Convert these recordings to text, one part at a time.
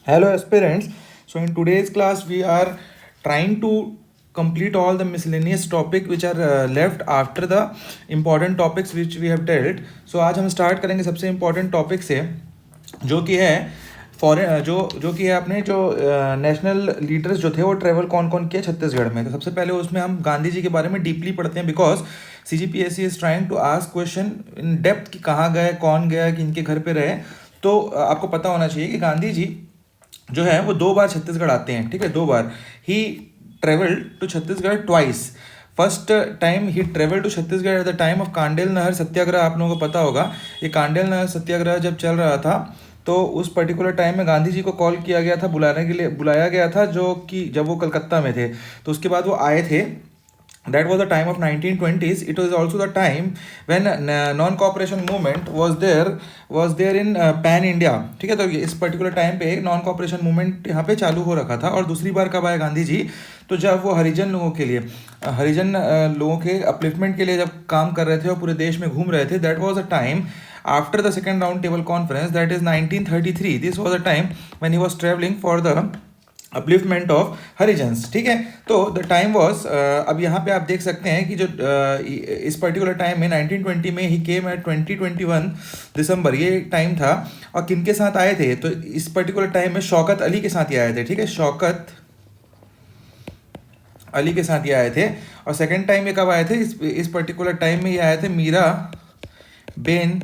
Hello aspirants. So in today's class we are trying to complete all the miscellaneous topic which are left after the important topics which we have dealt. So आज हम start करेंगे सबसे important topic से जो कि है foreign जो कि है अपने जो नेशनल लीडर्स जो थे वो ट्रेवल कौन कौन किए छत्तीसगढ़ में। तो सबसे पहले उसमें हम गांधी जी के बारे में डीपली पढ़ते हैं because CGPSC is trying to ask question in depth कि कहाँ गए, कौन गया, किनके घर पे रहे। तो आपको पता होना चाहिए कि गांधी जी जो है वो 2 बार छत्तीसगढ़ आते हैं। ठीक है, 2 बार ही travel to Chhattisgarh twice. First time ही travel to Chhattisgarh at the time of Kandel Nahar Satyagraha. आप लोगों को पता होगा ये कांडेल नहर सत्याग्रह जब चल रहा था तो उस पर्टिकुलर टाइम में गांधी जी को कॉल किया गया था, बुलाया गया था, जो कि जब वो कलकत्ता में थे तो उसके बाद वो आए थे। That was the time of 1920s. It was also the time when non-cooperation movement was there in pan India. ठीक है, तो इस पर्टिकुलर टाइम पे नॉन कॉपरेशन मूवमेंट यहाँ पे चालू हो रखा था। और दूसरी बार कब आए गांधी जी, तो जब वो हरिजन लोगों के अपलिफ्टमेंट के लिए जब काम कर रहे थे और पूरे देश में घूम रहे थे। That was the time after the second round table conference, that is 1933. This was the time when he was traveling for the upliftment of Harijans. ठीक है, तो द टाइम वॉज अब यहाँ पे आप देख सकते हैं कि जो इस पर्टिकुलर टाइम में 1920 में ही केम एट 2021 दिसंबर, ये टाइम था। और किनके साथ आए थे, तो इस पर्टिकुलर टाइम में शौकत अली के साथ ही आए थे। ठीक है, शौकत अली के साथ ही आए थे। और सेकेंड टाइम ये कब आए थे, इस पर्टिकुलर टाइम में ये आए थे मीरा बेन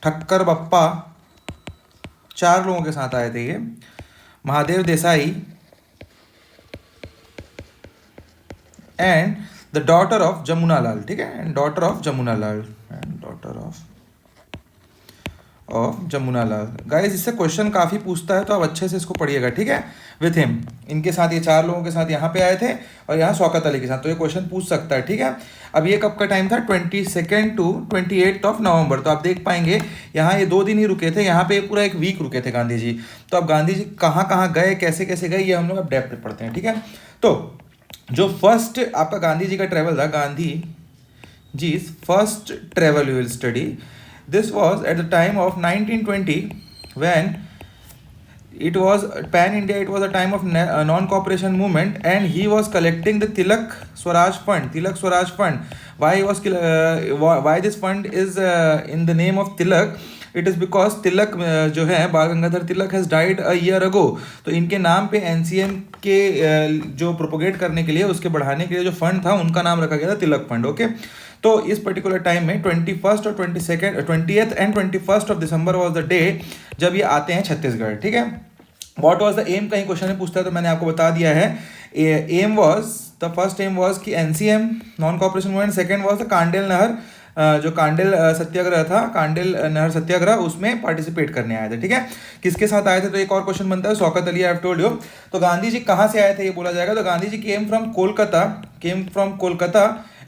ठक्कर बप्पा, 4 लोगों के साथ आए थे ये। Mahadev Desai and the daughter of Jamuna Lal. ठीक है, and daughter of Jamuna Lal Jamuna Lal. Guys इससे क्वेश्चन काफ़ी पूछता है तो आप अच्छे से इसको पढ़िएगा। ठीक है, विथ हिम, इनके साथ ये 4 लोगों के साथ यहाँ पे आए थे और यहाँ शौकत अली के साथ, तो ये क्वेश्चन पूछ सकता है। ठीक है, अब ये कब का टाइम था, 22 टू 28 ऑफ नवंबर। तो आप देख पाएंगे यहाँ ये 2 दिन ही रुके थे, यहाँ पे पूरा एक वीक रुके थे गांधी जी। तो अब गांधी जी कहाँ कहाँ गए, कैसे कैसे गए, ये हम लोग अब डेप्थ में पढ़ते हैं। ठीक है, तो जो फर्स्ट आपका गांधी जी का ट्रेवल था, Gandhi ji first travel you will study, this was at the time of 1920 when it was pan India. It was a time of non-cooperation movement and he was collecting the Tilak Swaraj Fund. Why this fund is in the name of Tilak? It is because Tilak जो है Bal Gangadhar Tilak has died a year ago. तो इनके नाम पे NCM के जो propagate करने के लिए, उसके बढ़ाने के लिए जो फंड था उनका नाम रखा गया था तिलक फंड। ओके, तो इस पर्टिकुलर टाइम में 21st और 20th and 21st of December was the day जब ये आते हैं छत्तीसगढ़। ठीक है, वॉट वॉज द एम, कहीं क्वेश्चन में पूछता है तो मैंने आपको बता दिया है। Aim was the first aim was कि NCM non cooperation movement, second was the Kandel Nahar जो कांडेल सत्याग्रह था, कांडेल नहर सत्याग्रह, उसमें पार्टिसिपेट करने आए थे। ठीक है, किसके साथ आए थे, तो एक और क्वेश्चन बनता है शौकत अली, आई हैव टोल्ड यू। तो गांधी जी कहाँ से आए थे ये बोला जाएगा, तो Gandhi ji came from Kolkata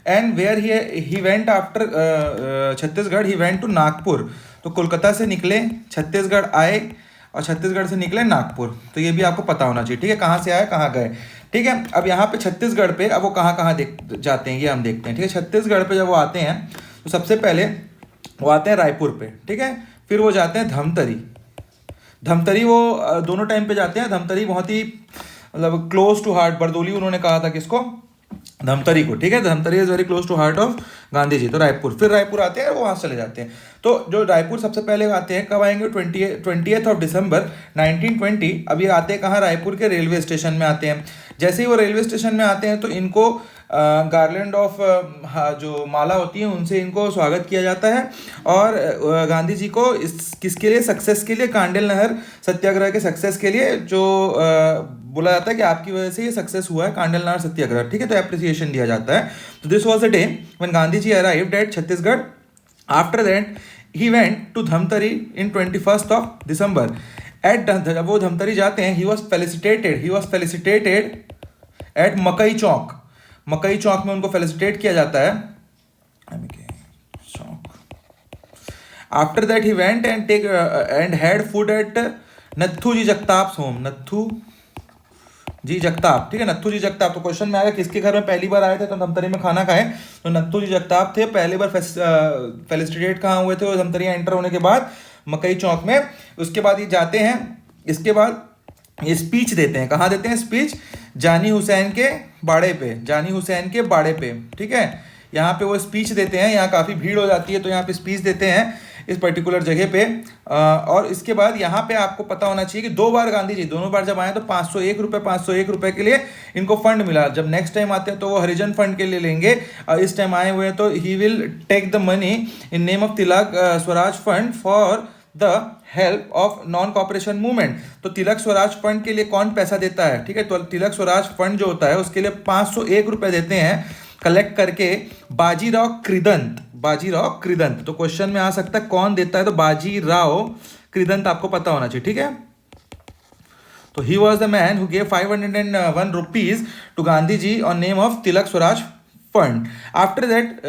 and where he went after Chhattisgarh, he went to Nagpur. तो कोलकाता से निकले, छत्तीसगढ़ आए और छत्तीसगढ़ से निकले नागपुर। तो ये भी आपको पता होना चाहिए। ठीक है, कहाँ से आए, कहाँ गए। ठीक है, अब यहाँ पे छत्तीसगढ़ पे अब वो कहाँ कहाँ जाते हैं ये हम देखते हैं। ठीक है, छत्तीसगढ़ पे जब वो आते हैं तो सबसे पहले वो आते हैं रायपुर पे। ठीक है, फिर वो जाते हैं धमतरी वो दोनों टाइम पे जाते हैं। धमतरी बहुत ही मतलब क्लोज टू हार्ट, बरदोली उन्होंने कहा था किसको, धमतरी को। ठीक है, Dhamtari is very close to heart of Gandhi ji. तो रायपुर, फिर रायपुर आते हैं, वो वहाँ चले जाते हैं। तो जो रायपुर सबसे पहले आते हैं, कब आएंगे, 20th ऑफ दिसंबर 1920। अब ये आते हैं कहाँ, रायपुर के रेलवे स्टेशन में आते हैं। जैसे ही वो रेलवे स्टेशन में आते हैं तो इनको गार्लैंड ऑफ जो माला होती है उनसे इनको स्वागत किया जाता है। और गांधी जी को किसके लिए, सक्सेस के लिए, कांडेल नहर सत्याग्रह के सक्सेस के लिए जो बोला जाता है कि आपकी वजह से ये सक्सेस हुआ है कांडेल नहर सत्याग्रह। ठीक है, तो एप्रिसिएशन दिया जाता है। तो this was the day when Gandhi ji arrived at Chhattisgarh. After that he went to Dhamtari in 21st of December. जब वो धमतरी जाते हैं, ही वॉज फेलिसिटेटेड एट मकई चौक में उनको फेलिसिटेट किया जाता है। After that he went and had food at Natthu ji Jagtap home. ठीक है, नत्थू जी जगताप। तो क्वेश्चन में आएगा किसके घर में पहली बार आए थे तो धमतरी में खाना खाए, तो नत्थू जी जगताप थे। पहली बार फेलिसिटेट कहाँ हुए थे, वो धमतरी एंटर होने के बाद मकई चौक में। उसके बाद ये जाते हैं, इसके बाद ये स्पीच देते हैं। कहाँ देते हैं स्पीच? जानी हुसैन के बाड़े पे, जानी हुसैन के बाड़े पे, ठीक है। यहाँ पे वो स्पीच देते हैं, यहाँ काफ़ी भीड़ हो जाती है तो यहाँ पे स्पीच देते हैं इस पर्टिकुलर जगह पे। और इसके बाद यहाँ पे आपको पता होना चाहिए कि 2 बार गांधी जी, दोनों बार जब आए तो 501 रुपये के लिए इनको फंड मिला। जब नेक्स्ट टाइम आते हैं तो वो हरिजन फंड के लिए लेंगे। इस टाइम आए हुए हैं तो he will take the money in name of Tilak Swaraj fund for the help of non cooperation movement. तो तिलक स्वराज फंड के लिए कौन पैसा देता है? ठीक है, तो तिलक स्वराज फंड जो होता है उसके लिए 501 रुपये देते हैं कलेक्ट करके बाजीराव कृदंत, बाजीराव कृदंत। तो क्वेश्चन में आ सकता है कौन देता है, तो बाजीराव कृदंत आपको पता होना चाहिए, ठीक है। तो he was the man who gave 501 rupees to Gandhi ji on name of Tilak Swaraj fund. After that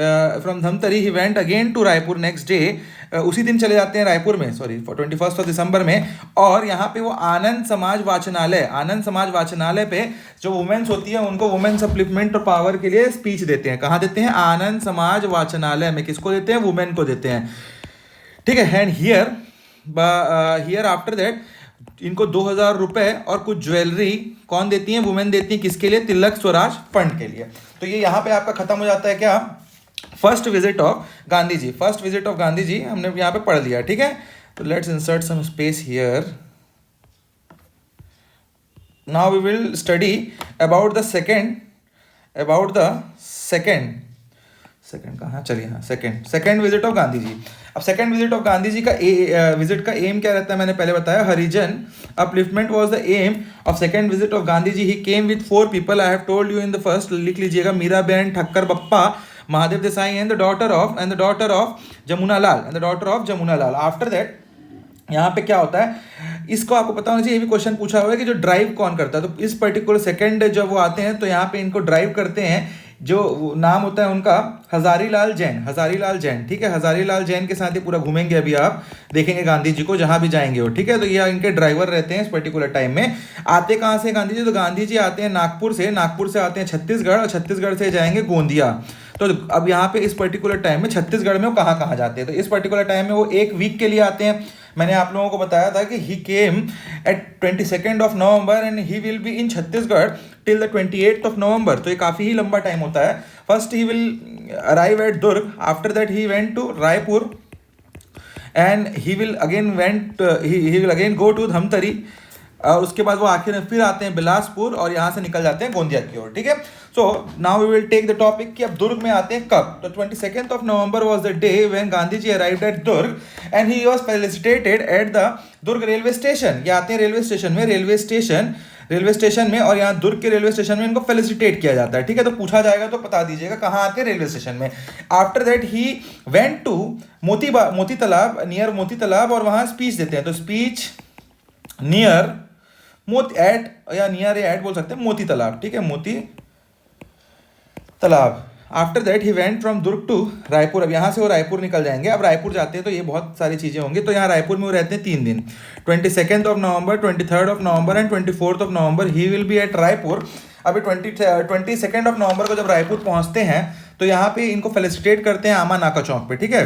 from Dhamtari he went again to Raipur next day. उसी दिन चले जाते हैं रायपुर में, सॉरी 21 दिसंबर में। और यहाँ पे वो आनंद समाज वाचनालय, आनंद समाज वाचनालय पे जो वुमेन्स होती है उनको वुमेन्स अपलिफ्टमेंट और पावर के लिए स्पीच देते हैं। कहाँ देते हैं? आनंद समाज वाचनालय में। किसको देते हैं? वुमेन को देते हैं, ठीक है। एंड हियर आफ्टर दैट इनको 2000 रुपए और कुछ ज्वेलरी कौन देती है? वुमेन देती है। किसके लिए? तिलक स्वराज फंड के लिए। तो ये यहाँ पे आपका खत्म हो जाता है क्या? First visit of Gandhi ji. First visit of Gandhi ji हमने यहाँ पे पढ़ लिया, ठीक है। तो let's insert some space here. Now we will study about the second कहाँ, चलिए हाँ, second visit of Gandhi ji. अब second visit of Gandhi ji का विजिट का एम क्या रहता है? मैंने पहले बताया, Harijan upliftment was the aim of second visit of Gandhi ji. He came with 4 people. I have told you in the first, लिख लीजिएगा, Mirabehn, Thakkar Bappa, Mahadev Desai and the daughter of Jamuna Lal. After that यहाँ पे क्या होता है, इसको आपको पता होना चाहिए, ये भी क्वेश्चन पूछा हुआ है कि जो ड्राइव कौन करता है। तो इस पर्टिकुलर सेकंड जब वो आते हैं तो यहाँ पे इनको ड्राइव करते हैं, जो नाम होता है उनका हजारी लाल जैन, ठीक है। हजारी लाल जैन के साथ ही पूरा घूमेंगे, अभी आप देखेंगे गांधी जी को जहां भी जाएंगे वो, ठीक है। तो ये इनके ड्राइवर रहते हैं इस पर्टिकुलर टाइम में। आते कहाँ से गांधी जी? तो गांधी जी आते हैं नागपुर से आते हैं छत्तीसगढ़, और छत्तीसगढ़ से जाएंगे गोंदिया। तो अब यहाँ पे इस पर्टिकुलर टाइम में छत्तीसगढ़ में वो कहाँ जाते हैं? तो इस पर्टिकुलर टाइम में वो 1 वीक के लिए आते हैं। मैंने आप लोगों को बताया था कि he came at 22 of November and he will be in Chhattisgarh till the 28th of November। तो ये काफ़ी ही लंबा टाइम होता है। First he will arrive at Durg, after that he went to Raipur and he will again go to Dhamtari. और उसके बाद वो आखिर में फिर आते हैं बिलासपुर और यहाँ से निकल जाते हैं गोंदिया की ओर, ठीक है। So now we will take the topic कि अब दुर्ग में आते हैं कब। तो 22 of November was the day when Gandhi ji arrived at Durg and he was felicitated at the Durg railway station. ये आते हैं रेलवे स्टेशन में और यहाँ दुर्ग के रेलवे स्टेशन में इनको फेलिसिटेट किया जाता है, ठीक है। तो पूछा जाएगा तो बता दीजिएगा कहाँ आते हैं? रेलवे स्टेशन में। After that he went to Moti Talab, near मोती तालाब, और वहाँ स्पीच देते हैं। तो स्पीच नियर एट बोल सकते हैं मोती तालाब, ठीक है, Moti Talab. After that he went from Durg to Raipur. अब यहाँ से वो रायपुर निकल जाएंगे। अब रायपुर जाते हैं तो ये बहुत सारी चीज़ें होंगी। तो यहाँ रायपुर में वो रहते हैं 3 दिन, 22 of November, 23 of November and 24 of November he will be at Raipur. अभी 22 of November को जब रायपुर पहुँचते हैं तो यहाँ पे इनको फेलिसिटेट करते हैं आमा नाका चौक पे, ठीक है।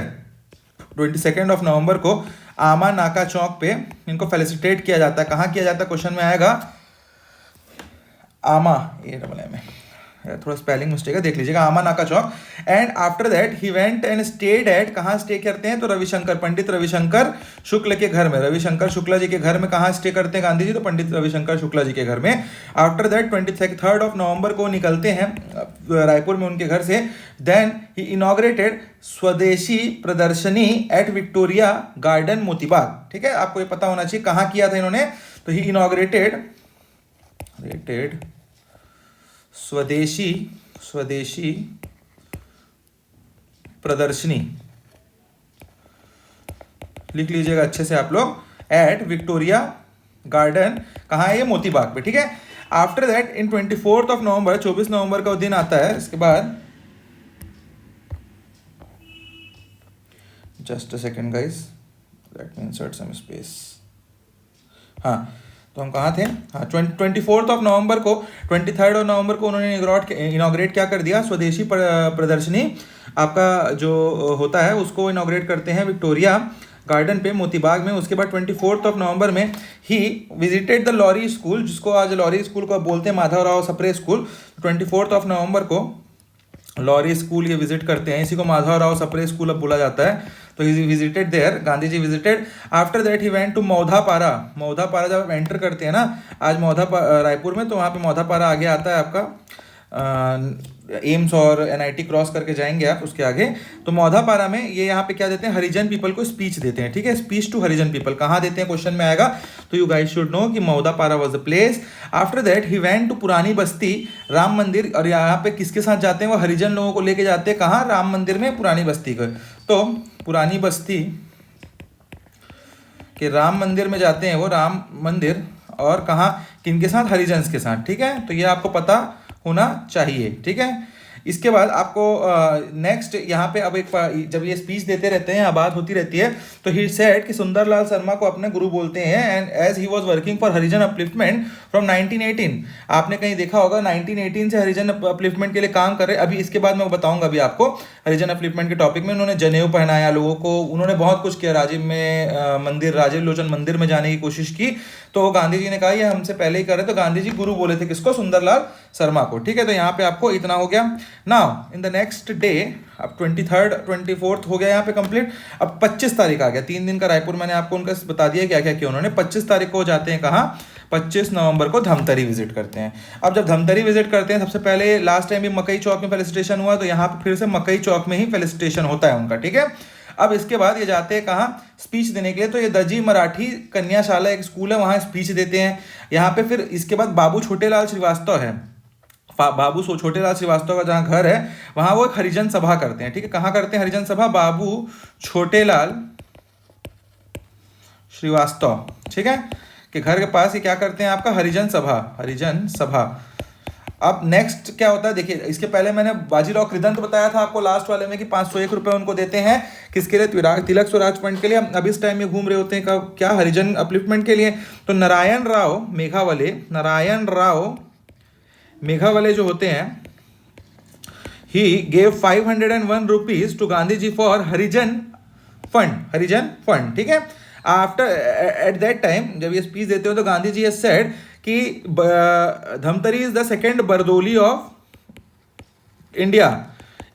22 of November को आमा नाका चौक पे इनको फेलिसिटेट किया जाता है। कहाँ किया जाता है? क्वेश्चन में आएगा आमा, ये डबल एम है, थोड़ा स्पेलिंग मिस्टेक है, देख लीजिएगा, Ama Naka Chowk. And after that he went and stayed at, कहाँ स्टे करते हैं? तो पंडित रविशंकर शुक्ल के घर में, रविशंकर शुक्ला जी के घर में। कहाँ स्टे करते हैं गांधी जी? तो पंडित रविशंकर शुक्ला जी के घर में। आफ्टर दैट 23 of November को निकलते हैं रायपुर में उनके घर से। देन ही इनॉग्रेटेड स्वदेशी प्रदर्शनी एट विक्टोरिया गार्डन मोतीबाग, ठीक है। आपको ये पता होना चाहिए कहाँ किया था इन्होंने। तो ही इनॉग्रेटेड स्वदेशी प्रदर्शनी, लिख लीजिएगा अच्छे से आप लोग, एट विक्टोरिया गार्डन। कहाँ है ये? मोती बाग पे, ठीक है। After that in 24 of November, 24 नवंबर का दिन आता है। इसके बाद just a second guys, let me insert some space. हाँ, तो हम कहाँ थे? हाँ, 24 of November को, 23 of November को उन्होंने इनॉग्रेट क्या कर दिया? स्वदेशी प्रदर्शनी आपका जो होता है उसको इनॉग्रेट करते हैं विक्टोरिया गार्डन पे मोतीबाग में। उसके बाद 24 नवंबर में he visited the Lawrie school, जिसको आज लॉरी स्कूल को बोलते हैं, माधवराव सप्रे स्कूल। 24 नवंबर को लॉरी स्कूल ये विजिट करते हैं, इसी को माधवराव सप्रे स्कूल अब बोला जाता है। तो he visited there, Gandhi ji visited. After that he went to Maudhapara. Maudhapara जब एंटर करते हैं ना आज रायपुर में, तो वहाँ पे मौधापारा आगे आता है आपका, एम्स और एनआईटी क्रॉस करके जाएंगे आप उसके आगे। तो मौधापारा में ये यहाँ पे क्या देते हैं, हरिजन पीपल को स्पीच देते हैं, ठीक है। स्पीच टू हरिजन पीपल कहाँ देते हैं क्वेश्चन में आएगा, तो यू गाइस शुड नो कि Maudhapara was the place. After that he went to Purani Basti, Ram मंदिर। और यहाँ पे किसके साथ जाते हैं, वो हरिजन लोगों को लेके जाते हैं कहाँ, राम मंदिर में, पुरानी बस्ती को। तो पुरानी बस्ती के राम मंदिर में जाते हैं वो, राम मंदिर, और कहाँ, किनके साथ, हरिजन्स के साथ, ठीक है। तो ये आपको पता होना चाहिए, ठीक है। इसके बाद आपको नेक्स्ट यहाँ पे अब जब ये स्पीच देते रहते हैं, बात होती रहती है, तो ही सेड कि सुंदरलाल शर्मा को अपने गुरु बोलते हैं, and as he was working for Harijan upliftment from 1918। आपने कहीं देखा होगा 1918 से हरिजन अपलिफ्टमेंट के लिए काम कर रहे हैं। अभी इसके बाद मैं बताऊंगा अभी आपको हरिजन अपलिफ्टमेंट के टॉपिक में। उन्होंने जनेऊ पहनाया लोगों को, उन्होंने बहुत कुछ किया, राजीव में मंदिर, राजीव लोचन मंदिर में जाने की कोशिश की। तो गांधी जी ने कहा ये हमसे पहले ही कर रहे, तो गांधी जी गुरु बोले थे किसको, सुंदरलाल शर्मा को, ठीक है। तो यहाँ पे आपको इतना हो गया। Now in the next day, अब 23rd 24th हो गया यहाँ पे कंप्लीट। अब 25 तारीख आ गया, 3 दिन का रायपुर मैंने आपको उनका बता दिया क्या क्या किया उन्होंने। 25 तारीख को जाते हैं कहाँ, 25 नवंबर को धमतरी विजिट करते हैं। अब जब धमतरी विजिट करते हैं, सबसे पहले लास्ट टाइम भी मकई चौक में फेलिसिटेशन हुआ, तो यहाँ पे फिर से मकई चौक में ही फेलिसिटेशन होता है उनका, ठीक है। अब इसके बाद ये जाते हैं कहाँ, स्पीच देने के लिए। तो ये दजी मराठी कन्याशाला एक स्कूल है, वहाँ स्पीच देते हैं। यहाँ पे फिर इसके बाद बाबू छोटेलाल श्रीवास्तव है, बाबू छोटेलाल श्रीवास्तव का जहाँ घर है वहाँ वो एक हरिजन सभा करते हैं, ठीक है। कहाँ करते हैं हरिजन सभा, बाबू छोटेलाल श्रीवास्तव, ठीक है, के घर के पास ये क्या करते हैं आपका, हरिजन सभा, हरिजन सभा। अब नेक्स्ट क्या होता है देखिए, इसके पहले मैंने बाजीराव कृदंत बताया था आपको लास्ट वाले में कि 501 रुपये उनको देते हैं, किसके लिए, तिलक स्वराज फंड के लिए। अब इस टाइम में घूम रहे होते हैं कब, क्या, हरिजन अपलिफ्टमेंट के लिए। तो नारायण राव मेघावले जो होते हैं, he gave 501 rupees to Gandhi ji for Harijan fund, ठीक है। आफ्टर एट दैट टाइम जब ये स्पीच देते हो तो गांधी जी हैज सेड कि Dhamtari is the second Bardoli of India.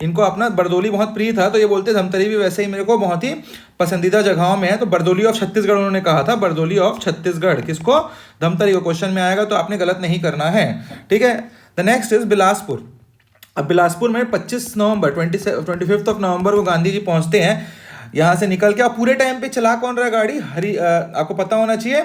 इनको अपना बरदौली बहुत प्रिय था, तो ये बोलते धमतरी भी वैसे ही मेरे को बहुत ही पसंदीदा जगहों में है। तो बरदौली ऑफ छत्तीसगढ़ उन्होंने कहा था, बरदौली ऑफ छत्तीसगढ़, किसको, धमतरी को। क्वेश्चन में आएगा तो आपने गलत नहीं करना है, ठीक है। The next is Bilaspur. अब बिलासपुर में 25 नवंबर 25 नवंबर को गांधी जी पहुंचते हैं। यहाँ से निकल के, अब पूरे टाइम पे चला कौन रहा है गाड़ी, आपको पता होना चाहिए,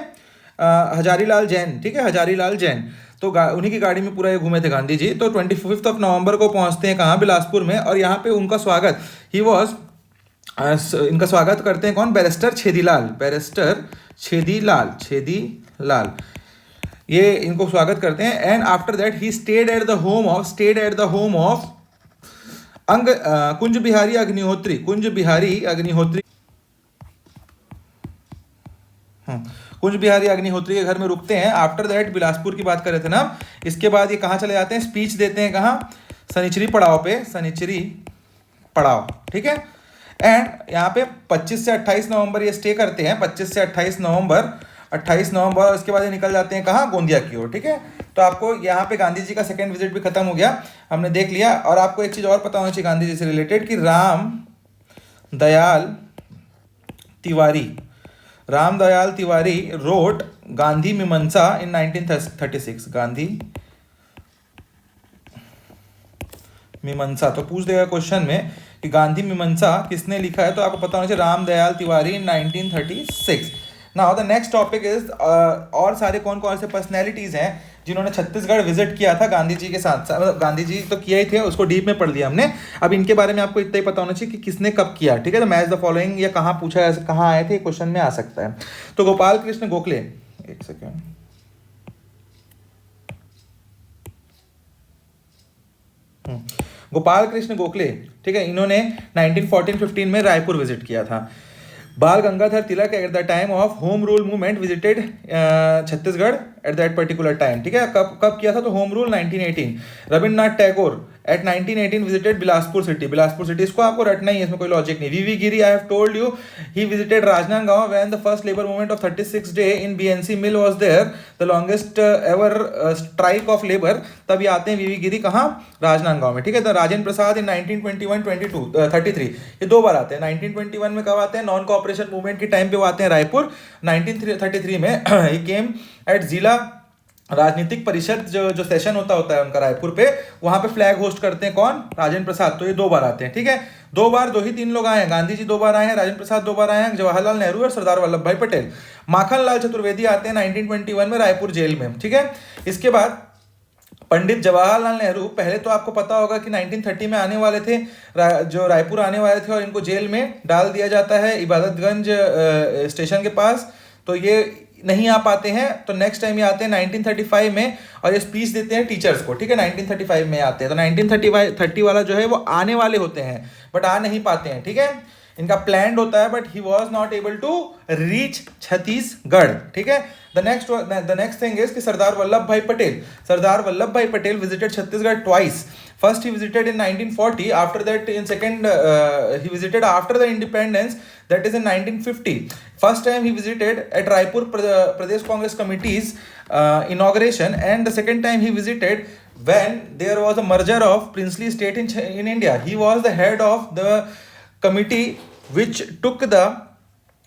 हजारीलाल जैन, ठीक है, हजारीलाल जैन। तो उन्हीं की गाड़ी में पूरा ये घूमे थे गांधी जी। तो 25 नवंबर को पहुंचते हैं कहाँ, बिलासपुर में। और यहाँ पे उनका स्वागत, इनका स्वागत करते हैं कौन, बैरिस्टर छेदीलाल, ये इनको स्वागत करते हैं। And after that he stayed at the home of Kunj Bihari Agnihotri Kunj Bihari Agnihotri के घर में रुकते हैं। आफ्टर दैट बिलासपुर की बात कर रहे थे ना, इसके बाद ये कहाँ चले जाते हैं, स्पीच देते हैं कहाँ, सनिचरी पड़ाव, ठीक है। एंड यहाँ पे 25 से 28 नवंबर ये स्टे करते हैं, 25 से 28 नवंबर, और उसके बाद ये निकल जाते हैं कहाँ, गोंदिया की ओर, ठीक है। तो आपको यहाँ पे गांधी जी का सेकंड विजिट भी खत्म हो गया, हमने देख लिया। और आपको एक चीज़ और पता होनी चाहिए गांधी जी से रिलेटेड कि राम दयाल तिवारी रोट गांधी मीमांसा इन 1936, गांधी मीमांसा। तो पूछ देगा क्वेश्चन में कि गांधी मीमांसा किसने लिखा है, तो आपको पता होना चाहिए राम दयाल तिवारी इन 1936। Now the next topic is, और सारे कौन कौन से पर्सनैलिटीज हैं जिन्होंने छत्तीसगढ़ विजिट किया था गांधी जी के साथ। गांधी जी तो किया ही थे, उसको डीप में पढ़ लिया हमने। अब इनके बारे में आपको इतना ही पता होना चाहिए कि किसने कब किया, ठीक है। तो मैच द फॉलोइंग, या कहाँ पूछा है, कहाँ आए थे, क्वेश्चन में आ सकता है। तो गोपाल कृष्ण गोखले, एक सेकेंड, गोपाल कृष्ण गोखले, ठीक है, इन्होंने 1914-15 में रायपुर विजिट किया था। Bal Gangadhar Tilak at the time of home rule movement visited Chhattisgarh at that particular time, ठीक है। कब किया था, तो home rule 1918। Rabindranath Tagore at 1918 visited Bilaspur city. Bilaspur city इसको आपको रटना ही है, इसमें कोई लॉजिक नहीं। VV Giri, I have told you, he visited Rajnandgaon when the first labour movement of 36 day in BNC mill was there, the longest ever strike off labour. तब ये आते हैं वीवी गिरी कहाँ, राजनांदगांव में, ठीक है। तो राजेंद्र प्रसाद इन 1921 22 33 ये 2 बार आते हैं। 1921 में कब आते हैं, नॉन कोऑपरेशन मूवमेंट के टाइम पे वो आते हैं रायपुर। 1933 में ही केम एट जिला राजनीतिक परिषद, जो सेशन होता है उनका रायपुर पे, वहां पे फ्लैग होस्ट करते हैं कौन, राजेंद्र प्रसाद। तो ये 2 बार आते हैं, ठीक है। 2 बार 2 ही 3 लोग आए हैं, गांधी जी 2 बार आए हैं, राजेंद्र प्रसाद 2 बार आए हैं, जवाहरलाल नेहरू और सरदार वल्लभ भाई पटेल। माखनलाल चतुर्वेदी आते हैं 1921 में रायपुर जेल में, ठीक है। इसके बाद पंडित जवाहरलाल नेहरू, पहले तो आपको पता होगा कि 1930 में आने वाले थे, जो रायपुर आने वाले थे, और इनको जेल में डाल दिया जाता है इबादतगंज स्टेशन के पास। तो ये नहीं आ पाते हैं, तो नेक्स्ट टाइम ये आते हैं 1935 में, और ये स्पीच देते हैं टीचर्स को, ठीक है। 1935 में आते हैं। तो 1930 वाला जो है वो आने वाले होते हैं, बट आ नहीं पाते हैं, ठीक है। इनका प्लान्ड होता है, but he was not able to reach Chhattisgarh, ठीक है। द नेक्स्ट थिंग इज कि सरदार वल्लभ भाई Patel visited Chhattisgarh twice. First he visited in 1940, after that in second he visited after the independence, that is in 1950. First time he visited at Raipur Pradesh Congress Committee's inauguration, and the second time he visited when there was a merger of princely state in India. He was the head of the committee which took the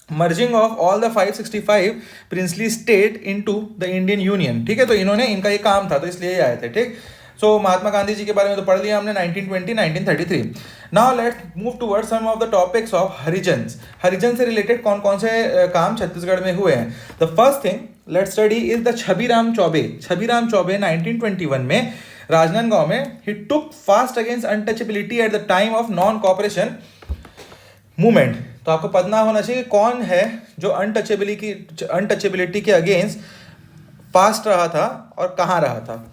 merging of all the 565 princely state into the Indian Union, ठीक है। तो इन्होंने, इनका ये काम था, तो इसलिए आए थे, ठीक। सो महात्मा गांधी जी के बारे में तो पढ़ लिया हमने 1920 1933। Now let's move towards some of the topics of Harijans. Harijan से रिलेटेड कौन कौन से काम छत्तीसगढ़ में हुए हैं। The first thing let's study is the Chhabiram Choubey. Chhabiram Choubey 1921 में राजनांदगांव में he took fast against untouchability at the time of non cooperation movement. तो आपको पता होना चाहिए कौन है जो अनटचेबिलिटी के अगेंस्ट फास्ट रहा था और कहाँ रहा था।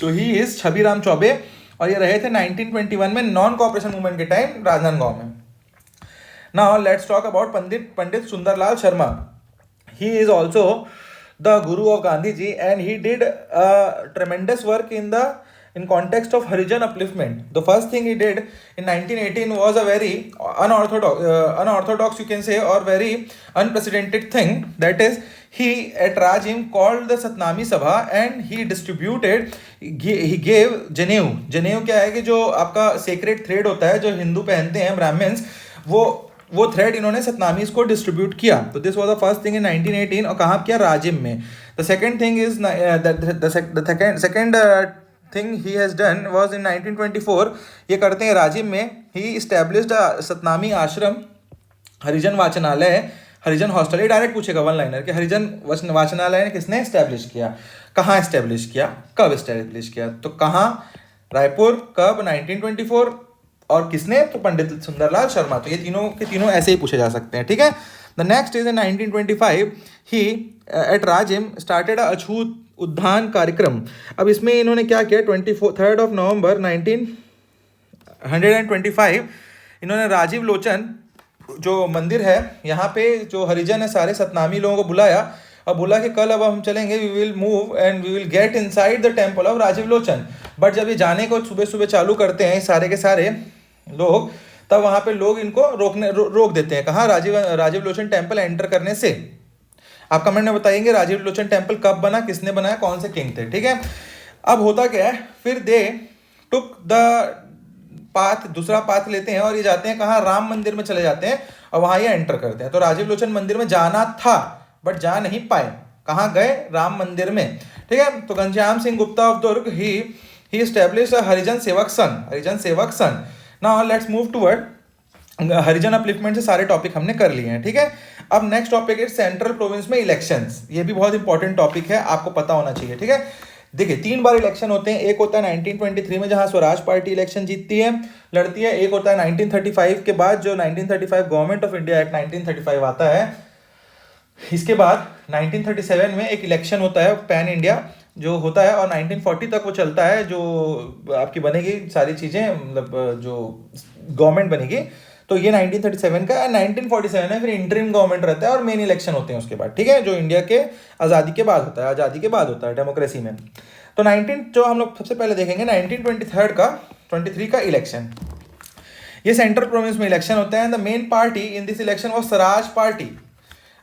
तो ही इज छबीराम चौबे, और ये रहे थे 1921 में नॉन कोऑपरेशन मूवमेंट के टाइम राजनांदगांव में। Now let's talk about Pandit Sundarlal Sharma. He is also the guru of Gandhi ji, and he did tremendous work in context of Harijan upliftment. The first thing he did in 1918 was a very unorthodox you can say, or very unprecedented thing. That is, he at Rajim called the Satnami Sabha and he distributed, he gave जनेऊ। जनेऊ क्या है कि जो आपका secret thread होता है जो हिंदू पहनते हैं ब्राह्मण्स, वो थ्रेड इन्होंने सतनामीज को डिस्ट्रीब्यूट किया। तो this was the first thing in 1918, और कहाँ किया, राजिम में। The second thing is second thing he has done was in 1924, ये करते हैं राजिम में। ही स्टैब्लिश्ड सतनामी आश्रम, हरिजन वाचनालय, हरिजन हॉस्टल। ये डायरेक्ट पूछेगा वन लाइनर कि हरिजन वाचनालय ने किसने एस्टैब्लिश किया, कहाँ एस्टैब्लिश किया, कब एस्टैब्लिश किया। तो कहाँ, रायपुर, कब, 1924, और किसने, तो पंडित सुंदरलाल शर्मा। तो ये तीनों के तीनों ऐसे ही पूछे जा सकते हैं, ठीक है। The next is in 1925 he at Rajim started a Achhut Udyan कार्यक्रम। अब इसमें इन्होंने क्या किया, 3 नवंबर 1925 इन्होंने राजीव लोचन जो मंदिर है यहाँ पे, जो हरिजन है सारे सतनामी लोगों को बुलाया और बोला कि कल अब हम चलेंगे, we will move and we will get inside the temple of Rajiv Lochan. But जब ये जाने को सुबह सुबह चालू करते हैं सारे के सारे लोग, तब वहाँ पे लोग इनको रोक देते हैं। कहाँ, राजीव लोचन टेम्पल एंटर करने से। आप कमेंट में बताएंगे राजीव लोचन टेम्पल कब बना, किसने बनाया, कौन से किंग थे, ठीक है। अब होता क्या है, फिर दे टुक द पाथ, दूसरा पाथ लेते हैं और ये जाते हैं कहाँ, राम मंदिर में चले जाते हैं और वहाँ ये एंटर करते हैं। तो राजीव लोचन मंदिर में जाना था बट जा नहीं पाए, कहाँ गए, राम मंदिर में, ठीक है। तो Ghanshyam Singh Gupta of Durg he established Harijan Sevak Sangh. Now let's move toward Harijan upliftment से सारे टॉपिक हमने कर लिए हैं, ठीक है। अब नेक्स्ट टॉपिक है सेंट्रल प्रोविंस में इलेक्शंस। ये भी बहुत इंपॉर्टेंट टॉपिक है, आपको पता होना चाहिए, ठीक है। देखिए 3 बार इलेक्शन होते हैं। एक होता है 1923 में जहां स्वराज पार्टी इलेक्शन जीतती है, लड़ती है। एक होता है 1935 के बाद, जो 1935 गवर्नमेंट ऑफ इंडिया एक्ट 1935 आता है। इसके बाद 1937 में एक इलेक्शन होता है पैन इंडिया जो होता है, और 1940 तक वो चलता है, जो आपकी बनेगी सारी चीज़ें, मतलब जो गवर्नमेंट बनेगी। तो ये 1937 का। 1947 में फिर इंटरिम गवर्नमेंट रहता है और मेन इलेक्शन होते हैं उसके बाद, ठीक है, जो इंडिया के आज़ादी के बाद होता है, डेमोक्रेसी में। तो 19 जो हम लोग सबसे पहले देखेंगे 1923 का 23 का इलेक्शन। ये सेंट्रल प्रोविंस में इलेक्शन होता है। The main party in this election was Swaraj party.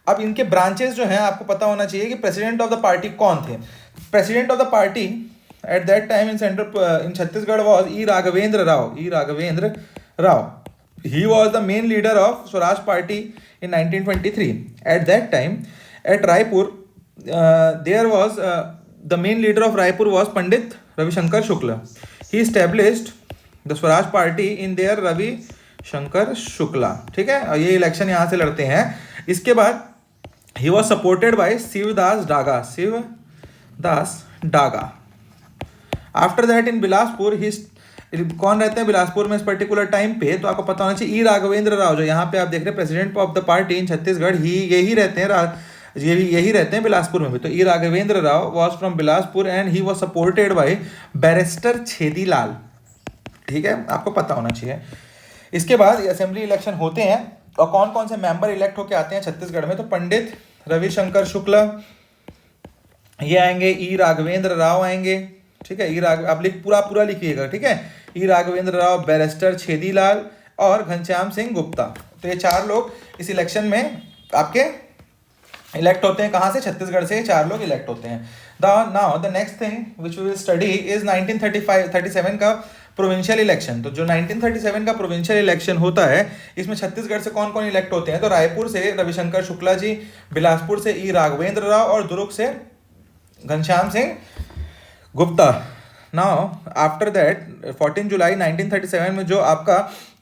अब इनके ब्रांचेस जो हैं आपको पता होना चाहिए कि प्रेसिडेंट ऑफ द पार्टी कौन थे। President of the party at that time in Chhattisgarh was E Raghavendra Rao. E Raghavendra Rao, he was the main leader of Swaraj Party in 1923. At that time, at Raipur, there was the main leader of Raipur was Pandit Ravi Shankar Shukla. He established the Swaraj Party in there Ravi Shankar Shukla. ठीक है, और ये election यहाँ से लड़ते हैं। इसके बाद he was supported by Shivdas Daga. Shivdas Daga. After that in Bilaspur he कौन रहते हैं बिलासपुर में इस पर्टिकुलर टाइम पे, तो आपको पता होना चाहिए ई राघवेंद्र राव। जो यहाँ पे आप देख रहे हैं प्रेसिडेंट ऑफ द पार्टी इन छत्तीसगढ़, यही रहते हैं यही रहते हैं बिलासपुर में भी। तो E Raghavendra Rao was from Bilaspur and he was supported by barrister Chhedilal. ठीक है, आपको पता होना चाहिए। इसके बाद असेंबली इलेक्शन होते हैं और कौन कौन से मेंबर इलेक्ट होके आते हैं छत्तीसगढ़ में, तो पंडित रविशंकर शुक्ला ये आएंगे, ई राघवेंद्र राव आएंगे। ठीक है, आप पूरा लिखिएगा। ठीक है, ई राघवेंद्र राव, बैरिस्टर छेदीलाल और घनश्याम सिंह गुप्ता। तो ये 4 लोग इस इलेक्शन में आपके इलेक्ट होते हैं। कहाँ से? छत्तीसगढ़ से 4 लोग इलेक्ट होते हैं। Now the next thing which we will study is 1937 का प्रोविंशियल इलेक्शन। तो जो 1937 का प्रोविंशियल इलेक्शन होता है, इसमें छत्तीसगढ़ से कौन कौन इलेक्ट होते हैं, तो रायपुर से रविशंकर शुक्ला जी, बिलासपुर से ई राघवेंद्र राव और दुर्ग से Ghanshyam Singh Gupta. Now after that 14 जुलाई 1937 में जो आपका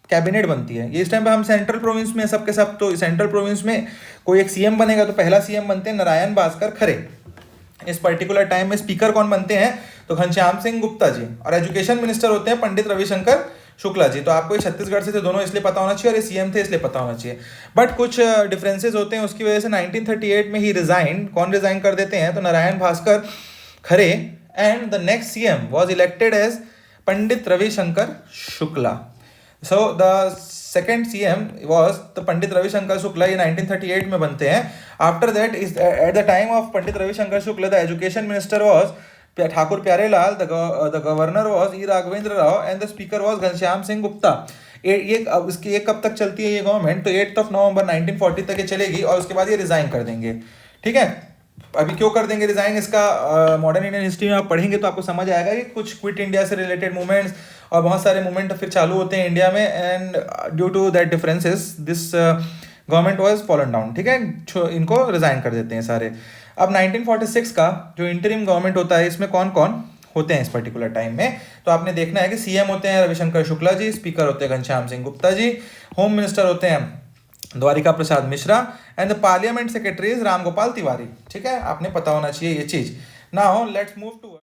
कैबिनेट बनती है, ये इस टाइम पे हम सेंट्रल प्रोविंस में सबके सब। तो सेंट्रल प्रोविंस में कोई एक सीएम बनेगा, तो पहला सीएम बनते हैं नारायण भास्कर खरे। इस पर्टिकुलर टाइम में स्पीकर कौन बनते हैं, तो घनश्याम सिंह गुप्ता जी। और एजुकेशन मिनिस्टर होते हैं पंडित रविशंकर शुक्ला जी। तो आपको ये छत्तीसगढ़ से थे दोनों, इसलिए पता होना चाहिए, और ये सीएम थे इसलिए पता होना चाहिए। बट कुछ डिफरेंसेस होते हैं, उसकी वजह से 1938 में ही रिजाइन कौन रिजाइन कर देते हैं, तो नारायण भास्कर खरे। And the next CM was elected as Pandit Ravi Shankar Shukla. So the second CM was the Pandit Ravi Shankar Shukla, ये 1938 में बनते हैं। After that is at the time of Pandit Ravi Shankar Shukla, the education minister was Thakur Pyarelal, the governor was E Raghavendra Rao and the speaker was Ghanshyam Singh Gupta. ये अब इसकी ये कब तक चलती है ये गवर्नमेंट, तो 8 नवंबर 1940 तक ये चलेगी और उसके बाद ये रिजाइन कर देंगे। ठीक है, अभी क्यों कर देंगे रिजाइन, इसका मॉडर्न इंडियन हिस्ट्री में आप पढ़ेंगे तो आपको समझ आएगा कि कुछ क्विट इंडिया से रिलेटेड मूवमेंट्स और बहुत सारे मूवमेंट फिर चालू होते हैं इंडिया में, and due to that differences this government was fallen down. ठीक है, इनको रिजाइन कर देते हैं सारे। अब 1946 का जो इंटरिम गवर्नमेंट होता है, इसमें कौन कौन होते हैं इस पर्टिकुलर टाइम में, तो आपने देखना है कि सीएम होते हैं रविशंकर शुक्ला जी, स्पीकर होते हैं घनश्याम सिंह गुप्ता जी, होम मिनिस्टर होते हैं Dwarika Prasad Mishra and the parliament secretary is Ram Gopal Tiwari. ठीक है, आपने पता होना चाहिए ये चीज। Now let's move to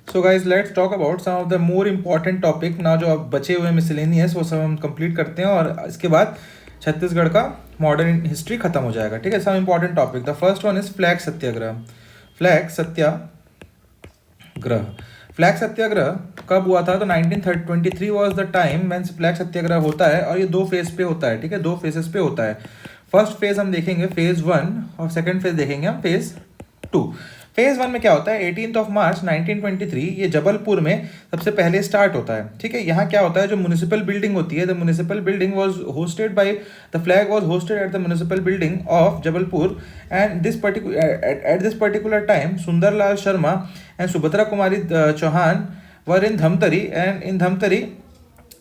so guys let's talk about some of the more important topic. ना जो अब बचे हुए मिसलेनियस वो सब हम कंप्लीट करते हैं और इसके बाद छत्तीसगढ़ का मॉडर्न हिस्ट्री खत्म हो जाएगा। ठीक है, some important topic. The first one is flag Satyagraha. Flag Satyagraha flag Satyagraha कब हुआ था, तो 1923 was the time when flag Satyagraha होता है, और ये 2 फेज पे होता है। ठीक है, 2 फेजेस पे होता है। फर्स्ट फेज हम देखेंगे फेज 1 और सेकंड फेज देखेंगे हम फेज 2। फेज 1 में क्या होता है, 18 मार्च 1923 ये जबलपुर में सबसे पहले स्टार्ट होता है। ठीक है, यहाँ क्या होता है, जो म्युनिसिपल बिल्डिंग होती है, the municipal building was hosted by the flag was hosted at the municipal building of Jabalpur and this particular time Sundarlal Sharma and Subhadra Kumari Chauhan were in Dhamtari and in Dhamtari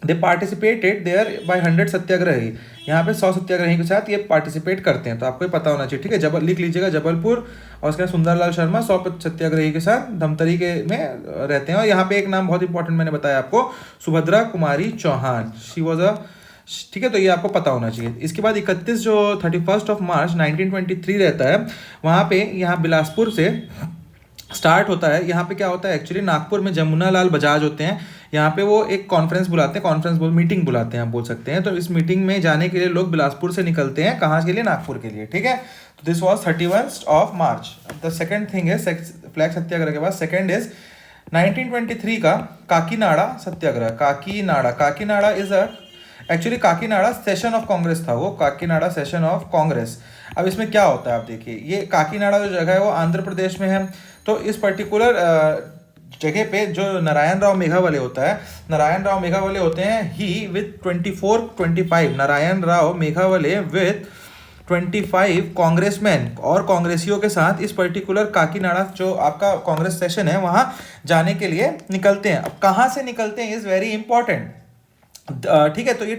they participated there by 100 satyagrahi. यहाँ पे 100 सत्याग्रही के साथ ये पार्टिसिपेट करते हैं, तो आपको ये पता होना चाहिए। ठीक है, लिख लीजिएगा जबलपुर और उसके बाद सुंदरलाल शर्मा 100 सत्याग्रही के साथ धमतरी के में रहते हैं। और यहाँ पे एक नाम बहुत इंपॉर्टेंट मैंने बताया आपको, Subhadra Kumari Chauhan, she was a. ठीक है, तो ये आपको पता होना चाहिए। इसके बाद 31 मार्च 1923 रहता है, वहाँ पे यहाँ बिलासपुर से स्टार्ट होता है। यहाँ पे क्या होता है, एक्चुअली नागपुर में जमुना लाल बजाज होते हैं, यहाँ पे वो एक कॉन्फ्रेंस बुलाते हैं, मीटिंग बुलाते हैं आप बोल सकते हैं। तो इस मीटिंग में जाने के लिए लोग बिलासपुर से निकलते हैं, कहाँ के लिए, नागपुर के लिए। ठीक है, तो this was 31 March. The second thing है फ्लैग सत्याग्रह के बाद सेकंड इज 1923 का Kakinada Satyagraha. Kakinada is actually Kakinada session of Congress था, वो काकीनाडा सेशन ऑफ कांग्रेस। अब इसमें क्या होता है आप देखिए, ये काकीनाडा जो जगह है वो आंध्र प्रदेश में है। तो इस पर्टिकुलर जगह पे जो नारायण राव मेघावले होता है, नारायण राव मेघावले होते हैं ही with 24-25, Narayan Rao Meghawale with 25 congressman और कांग्रेसियों के साथ इस पर्टिकुलर काकीनाडा जो आपका कांग्रेस सेशन है वहां जाने के लिए निकलते हैं। अब कहाँ से निकलते हैं इज वेरी इंपॉर्टेंट, ठीक है। तो ये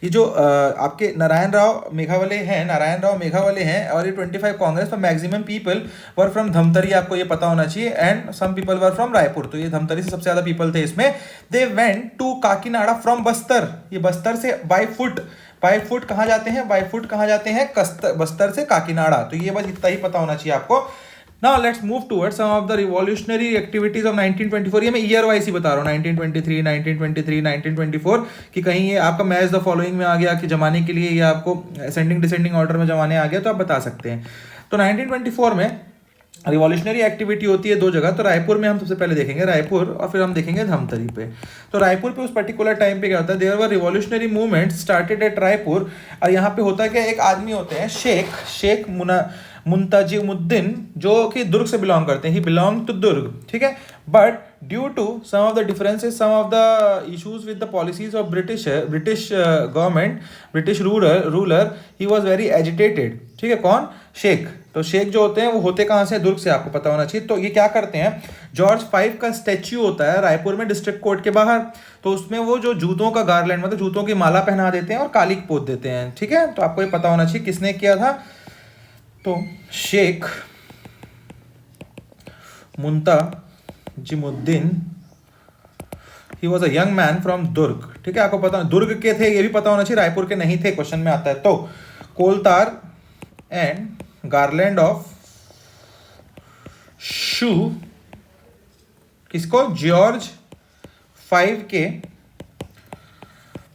जो आपके नारायण राव मेघावले हैं, नारायण राव मेघावले हैं और ये 25 कांग्रेस, तो maximum people were from Dhamtari, आपको ये पता होना चाहिए, and some people were from Raipur. तो ये धमतरी से सबसे ज्यादा पीपल थे इसमें। They went to Kakinada from Bastar, ये बस्तर से बाय फुट कहाँ जाते हैं, बाय फुट कहाँ जाते हैं, बस्तर से काकीनाडा। तो ये बस इतना ही पता होना चाहिए आपको। Now let's move towards some of the revolutionary activities of 1924। ये मैं ईयर वाइज ही बता रहा हूँ, 1923, 1923, 1924, कि कहीं ये आपका मैच द फॉलोइंग में आ गया कि जमाने के लिए, या आपको असेंडिंग डिसेंडिंग ऑर्डर में जमाने आ गया, तो आप बता सकते हैं। तो 1924 में रिवॉल्यूशनरी एक्टिविटी होती है दो जगह। तो रायपुर में हम सबसे पहले देखेंगे, रायपुर, और फिर हम देखेंगे धमतरी पे। तो रायपुर पे उस पर्टिकुलर टाइम पे क्या होता है, there were revolutionary movement started at Raipur. और यहाँ पे होता है कि एक आदमी होते हैं शेख मुंताजिमुद्दीन, जो कि दुर्ग से बिलोंग करते हैं, ही बिलोंग टू दुर्ग, ठीक है। But due to some of the differences, some of the issues with the policies of British government, British ruler, he was very agitated, ठीक है। कौन? शेख। तो शेख जो होते हैं वो होते कहाँ से? दुर्ग से, आपको पता होना चाहिए। तो ये क्या करते हैं, जॉर्ज 5 का स्टैच्यू होता है रायपुर में डिस्ट्रिक्ट कोर्ट के बाहर, तो उसमें वो जो जूतों का गार्लैंड, मतलब जूतों की माला पहना देते हैं और काली पोत देते हैं, ठीक है। तो आपको ये पता होना चाहिए किसने किया था। तो Sheikh Muntajimuddin, he was a young man from Durg, ठीक है। आपको पता, दुर्ग के थे ये भी पता होना चाहिए, रायपुर के नहीं थे, क्वेश्चन में आता है। तो कोलतार एंड गार्लैंड ऑफ शू किसको? जॉर्ज 5 के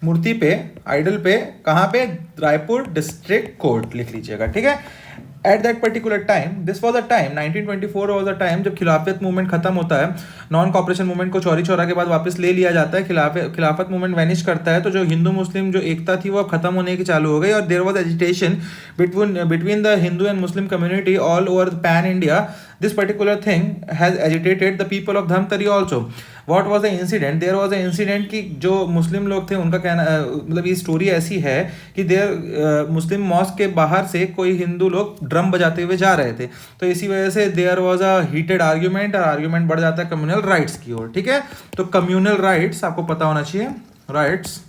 मूर्ति पे, आइडल पे, कहाँ पे? रायपुर डिस्ट्रिक्ट कोर्ट, लिख लीजिएगा, ठीक है। Eight that particular time, this was a time, 1924 was a time जब खिलाफत मूवमेंट खत्म होता है, नॉन कॉपरेशन मूवमेंट को चौरी चौरा के बाद वापस ले लिया जाता है, खिलाफत मूवमेंट वैनिश करता है। तो जो हिंदू मुस्लिम जो एकता थी वो अब खत्म होने की चालू हो गई, और there was agitation between the Hindu and Muslim community all over pan India. This particular thing has agitated the people of Dhamtari also. What was the incident? There was an incident कि जो मुस्लिम लोग थे उनका कहना, मतलब ये स्टोरी ऐसी है कि देयर मुस्लिम मॉस्क के बाहर से कोई हिंदू लोग ड्रम बजाते हुए जा रहे थे, तो इसी वजह से there was a heated argument, और आर्ग्यूमेंट बढ़ जाता है कम्युनल राइट्स की ओर, ठीक है। तो कम्युनल राइट्स आपको पता होना चाहिए, riots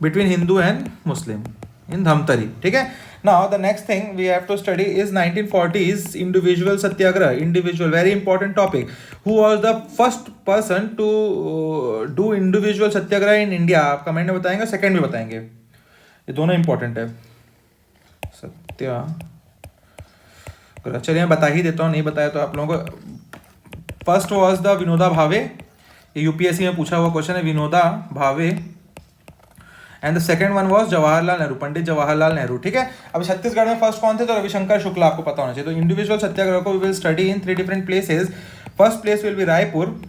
between Hindu and Muslim in Dhamtari, ठीक है। Now the next thing we have to study is 1940s individual satyagrah. Individual, very important topic. Who was the first person to do individual satyagrah in India? आप comment में बताएंगे, second में बताएंगे, ये दोनों important है। सत्याग्रह, चलिए मैं बता ही देता हूँ, नहीं बताया तो आप लोगों को। फर्स्ट वॉज द विनोदा भावे, ये यूपीएससी में पूछा हुआ क्वेश्चन है, Vinoba Bhave. And the second one was Jawaharlal Nehru, Pandit Jawaharlal Nehru, ठीक है। अब छत्तीसगढ़ में फर्स्ट कौन थे? तो रविशंकर शुक्ला, आपको पता होना चाहिए। तो इंडिविजुअल सत्याग्रह को we will study in 3 different places. First place will be Raipur,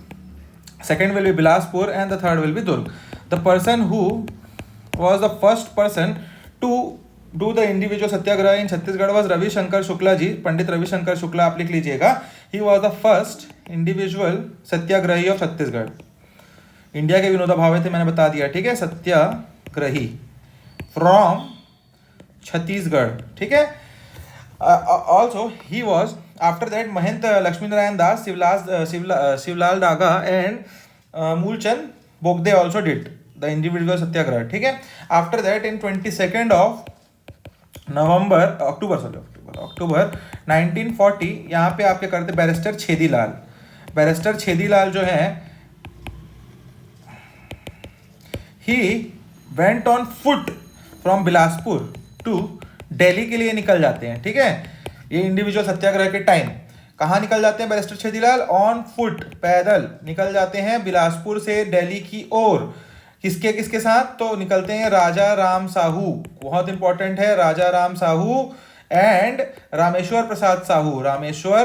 second will be Bilaspur, and the third will be Durg. The person who was the first person to do the individual Satyagraha in Chhattisgarh was Ravishankar Shukla ji, Pandit Ravishankar Shukla, आप लिख लीजिएगा। He was the first individual Satyagrahi of Chhattisgarh. India के विनोदा भावे थे, मैंने बता दिया, ठीक है। सत्याग्रही फ्रॉम छत्तीसगढ़, ठीक है। Also he was after that Mahant Laxmi Narayan Das, Shivlal Daga and Moolchand Bogde also did the individual Satyagraha, ठीक है। After that in 22 of October 1940 यहाँ पे आपके करते बैरिस्टर छेदीलाल। बैरिस्टर छेदीलाल जो है, he went on foot from Bilaspur to Delhi के लिए निकल जाते हैं, ठीक है। ये इंडिविजुअल सत्याग्रह के टाइम कहाँ निकल जाते हैं बैरिस्टर छेदीलाल? ऑन फुट, पैदल निकल जाते हैं बिलासपुर से दिल्ली की ओर। किसके साथ? तो निकलते हैं राजा राम साहू, बहुत इंपॉर्टेंट है, राजा राम साहू एंड रामेश्वर प्रसाद साहू, रामेश्वर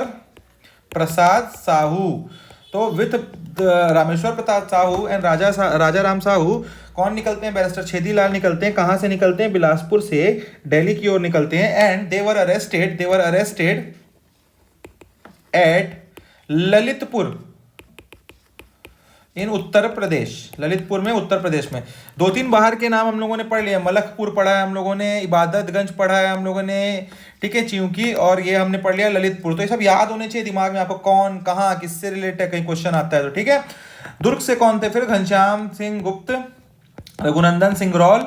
प्रसाद साहू। तो विथ रामेश्वर प्रसाद साहू एंड राजा राम साहू कौन निकलते हैं? बैरिस्टर छेदीलाल निकलते हैं। कहाँ से निकलते हैं? बिलासपुर से दिल्ली की ओर निकलते हैं। And they were arrested at Lalitpur in Uttar Pradesh. Lalitpur में, उत्तर प्रदेश में। 2-3 बाहर के नाम हम लोगों ने पढ़ लिया। मलकपुर पढ़ा है हम लोगों ने, इबादतगंज पढ़ा है हम लोगों ने, ठीक है, चिंकी, और ये हमने पढ़ लिया ललितपुर। तो ये सब याद होने चाहिए दिमाग में आपको, कौन कहाँ किससे रिलेटेड है, कहीं क्वेश्चन आता है तो, ठीक है। दुर्ग से कौन थे फिर? घनश्याम सिंह गुप्त, रघुनंदन सिंह रॉल,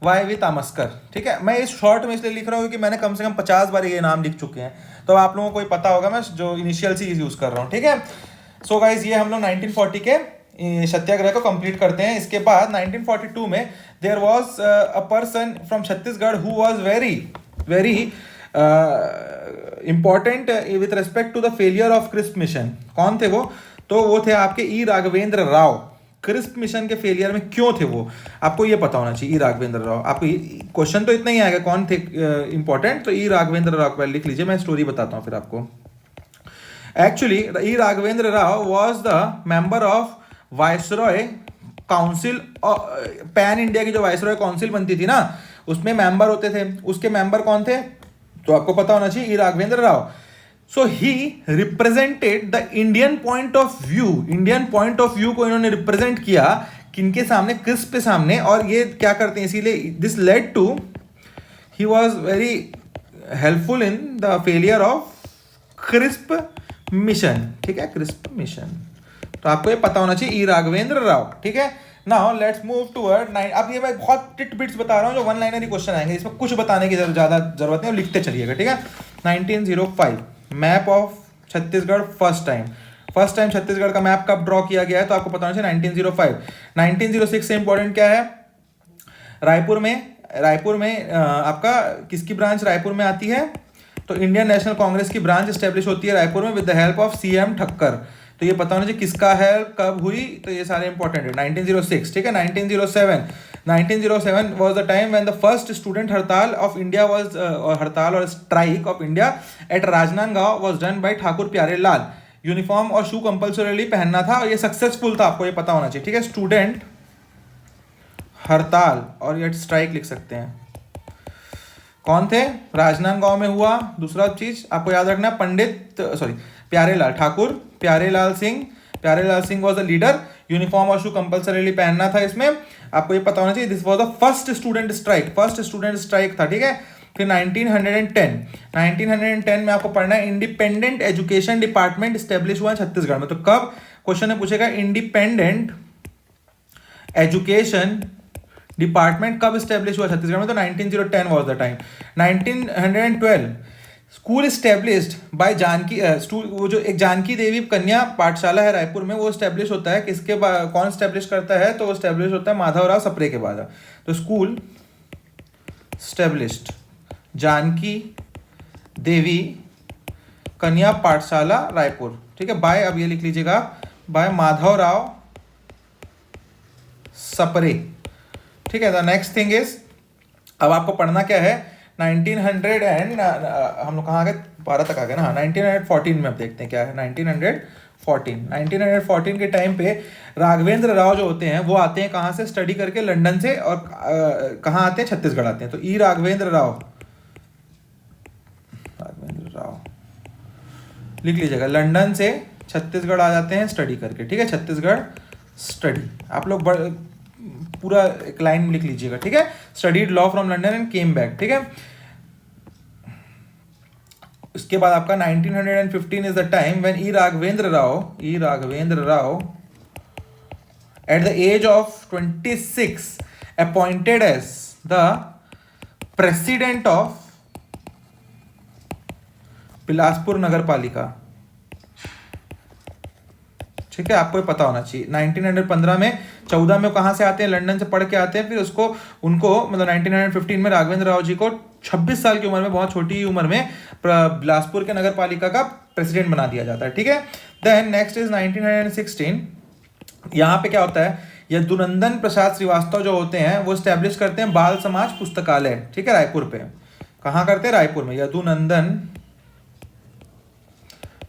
YV तामस्कर, ठीक है। मैं इस शॉर्ट में इसलिए लिख रहा हूँ क्योंकि मैंने कम से कम 50 बार ये नाम लिख चुके हैं, तो आप लोगों को ही पता होगा मैं जो इनिशियल चीज यूज कर रहा हूँ, ठीक है। सो गाइज ये हम लोग 1940 के सत्याग्रह को कंप्लीट करते हैं। इसके बाद 1942 में there was a person from Chhattisgarh who was very very important with respect to the failure of Cripps mission. कौन थे वो? तो वो थे आपके E Raghavendra Rao. Cripps mission के फेलियर में क्यों थे वो, आपको ये पता होना चाहिए। ई राघवेंद्र राव, आपको क्वेश्चन तो इतना ही आएगा कौन थे इंपॉर्टेंट, तो ई राघवेंद्र राव पहले लिख लीजिए, मैं स्टोरी बताता हूँ फिर आपको। Actually E Raghavendra Rao was the member of viceroy council. Pan India की जो वायसरॉय काउंसिल बनती थी ना, उसमें मेंबर होते थे। उसके मेंबर कौन थे? तो आपको पता होना चाहिए, E Raghavendra Rao. So he represented the Indian point of view. Indian point of view को इन्होंने रिप्रेजेंट किया किनके सामने? क्रिस्प के सामने। और ये क्या करते हैं, इसीलिए this led to, he was very helpful in the failure of Cripps mission, ठीक है, क्रिस्प मिशन। तो आपको ये पता होना चाहिए, ई राघवेंद्र राव, ठीक है। नाउ लेट्स मूव टूवर्ड अब ये मैं बहुत टिट बिट्स बता रहा हूँ जो वन लाइनर ही क्वेश्चन आएंगे, इसमें कुछ बताने की ज़्यादा जरूरत नहीं, लिखते चलिएगा, ठीक है। 1905 map of Chhattisgarh first time Chhattisgarh का मैप कब ड्रॉ किया गया है? तो आपको पता होना चाहिए 1905। 1906 से इंपॉर्टेंट क्या है? रायपुर में आपका किसकी ब्रांच रायपुर में आती है? तो इंडियन नेशनल कांग्रेस की ब्रांच स्टैब्लिश होती है रायपुर में with the help of CM Thakkar. तो ये पता होना चाहिए किसका हेल्प कब हुई, तो ये सारे इंपॉर्टेंट है। 1906, ठीक है। 1907 was the time when the first student हड़ताल ऑफ इंडिया वाज, हड़ताल और strike off India at Rajnandgaon was done by Thakur प्यारे लाल। यूनिफॉर्म और शू कंपल्सरीली पहनना था और ये सक्सेसफुल था, आपको ये पता होना चाहिए, ठीक है। स्टूडेंट हड़ताल और ये स्ट्राइक लिख सकते हैं। कौन थे? राजनांदगांव में हुआ। दूसरा चीज आपको याद रखना, Pyarelal Thakur, Pyarelal Singh was the leader. Uniform और शू कंपल्सरीली पहनना था इसमें, आपको ये पता होना चाहिए। This was the first student strike था, ठीक है। फिर 1910 में आपको पढ़ना है इंडिपेंडेंट एजुकेशन डिपार्टमेंट स्टेब्लिश हुआ छत्तीसगढ़ में। तो कब क्वेश्चन में पूछेगा इंडिपेंडेंट एजुकेशन डिपार्टमेंट कब स्टैब्लिश हुआ छत्तीसगढ़ में? तो 1910 was the time. 1912 school established by Janki, वो जो एक जानकी देवी कन्या पाठशाला है रायपुर में, वो स्टैब्लिश होता है किसके बाद? कौन स्टैब्लिश करता है? तो वो स्टैब्लिश होता है माधवराव सप्रे के बाद। तो स्कूल स्टैब्लिश्ड जानकी देवी कन्या पाठशाला रायपुर, ठीक है, बाय, अब ये लिख लीजिएगा, बाय माधवराव सप्रे, ठीक है। द नेक्स्ट थिंग इज, अब आपको पढ़ना क्या है? 1900 एंड हम लोग कहाँ आ गए? 12 तक आ गए ना। हाँ, 1914 में अब देखते हैं क्या है। 1914 के टाइम पे राघवेंद्र राव जो होते हैं वो आते हैं कहाँ से? स्टडी करके लंदन से, और कहाँ आते हैं? छत्तीसगढ़ आते हैं। तो ई राघवेंद्र राव लिख लीजिएगा, लंदन से छत्तीसगढ़ आ जाते हैं स्टडी करके, ठीक है। छत्तीसगढ़ स्टडी, आप लोग पूरा एक लाइन में लिख लीजिएगा, ठीक है। Studied law from London and came back, ठीक है। इसके बाद आपका 1915 is the time when E Raghavendra Rao at the age of 26 appointed as the president of Bilaspur Nagar Palika, ठीक है, आपको ये पता होना चाहिए। 1915 में 14 में कहाँ से आते हैं? लंदन से पढ़ के आते हैं। फिर उनको मतलब 1915 में राघवेंद्र राव जी को 26 साल की उम्र में, बहुत छोटी उम्र में, बिलासपुर के नगर पालिका का प्रेसिडेंट बना दिया जाता है, ठीक है। Then next is 1916। यहाँ पे क्या होता है? यदुनंदन प्रसाद श्रीवास्तव जो होते हैं वो स्टैब्लिश करते हैं बाल समाज पुस्तकालय, ठीक है, रायपुर पे। कहाँ करते हैं? रायपुर में। यदुनंदन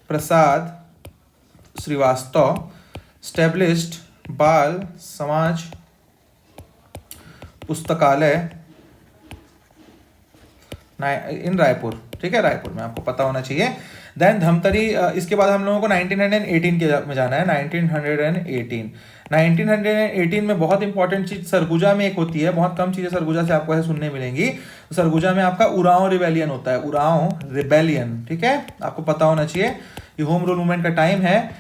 प्रसाद श्रीवास्तव स्टैब्लिश्ड बाल समाज पुस्तकालय इन रायपुर, ठीक है, रायपुर में, आपको पता होना चाहिए। देन धमतरी, इसके बाद हम लोगों को 1918 के में जाना है। 1918 में बहुत इंपॉर्टेंट चीज सरगुजा में एक होती है, बहुत कम चीजें सरगुजा से आपको ऐसे सुनने मिलेंगी। तो सरगुजा में आपका उरांव रिबेलियन होता है, उरांव रिबेलियन, ठीक है, आपको पता होना चाहिए। ये होम रूल मूवमेंट का टाइम है।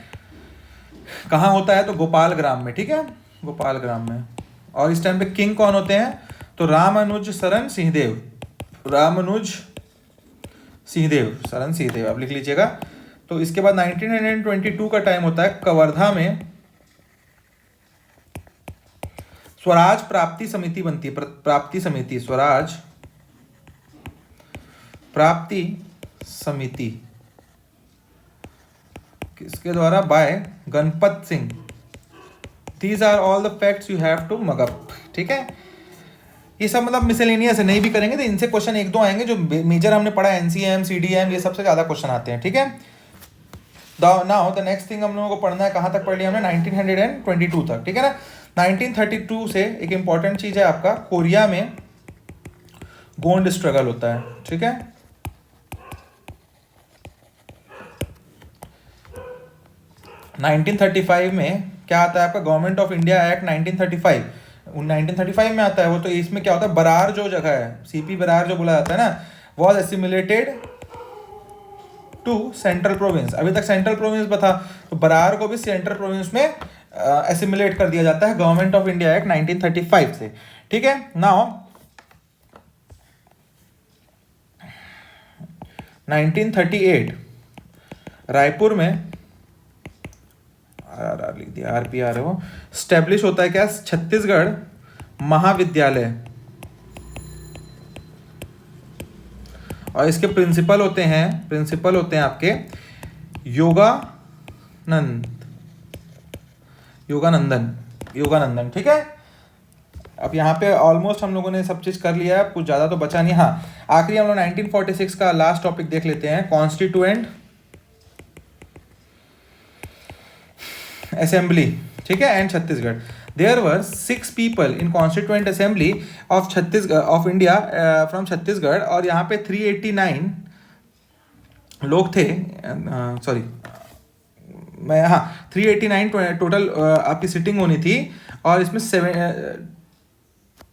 कहाँ होता है? तो गोपाल ग्राम में, ठीक है, गोपाल ग्राम में। और इस टाइम पे किंग कौन होते हैं? तो रामानुज शरण सिंहदेव, रामानुज सिंहदेव, शरण सिंहदेव आप लिख लीजिएगा। तो इसके बाद 1922 का टाइम होता है। कवर्धा में स्वराज प्राप्ति समिति बनती है, प्राप्ति समिति, स्वराज प्राप्ति समिति, किसके द्वारा? By Ganpat Singh. These are all the facts you have to mug up, ठीक है। ये सब मतलब मिसलेनियस है, नहीं भी करेंगे तो इनसे क्वेश्चन एक दो आएंगे। जो मेजर हमने पढ़ा एनसीएम, सीडीएम, ये सबसे ज्यादा क्वेश्चन आते हैं, ठीक है। नाउ द नेक्स्ट थिंग हम लोगों को पढ़ना है, कहाँ तक पढ़ लिया हमने? 1922 तक, ठीक है ना। 1932 से एक इंपॉर्टेंट चीज है आपका, कोरिया में गोंड स्ट्रगल होता है, ठीक है। नाइनटीन 1935 में क्या आता है आपका? गवर्नमेंट ऑफ इंडिया एक्ट 1935 में आता है वो। तो इसमें क्या होता है? बरार जो जगह है, सीपी बरार जो बोला जाता है ना, was assimilated to central province. अभी तक सेंट्रल प्रोविंस था, तो बरार को भी सेंट्रल प्रोविंस में एसिमुलेट कर दिया जाता है गवर्नमेंट ऑफ इंडिया एक्ट 1935 से, ठीक है। नाउ 1938 रायपुर में आर लिख दिया, आरपीआर है वो, स्टैब्लिश होता है क्या? छत्तीसगढ़ महाविद्यालय। और इसके प्रिंसिपल होते हैं आपके योगानंदन, ठीक है। अब यहाँ पे ऑलमोस्ट हम लोगों ने सब चीज कर लिया है, कुछ ज्यादा तो बचा नहीं। हाँ, आखिरी हम लोग 1946 का लास्ट टॉपिक देख लेते हैं, कॉन्स्टिट्यूएंट असेंबली, ठीक है, and Chhattisgarh. There were 6 people in constituent assembly of Chhattisgarh of India from Chhattisgarh. और यहाँ पे 389 लोग थे, सॉरी मैं, हाँ 389 टोटल आपकी सिटिंग होनी थी। और इसमें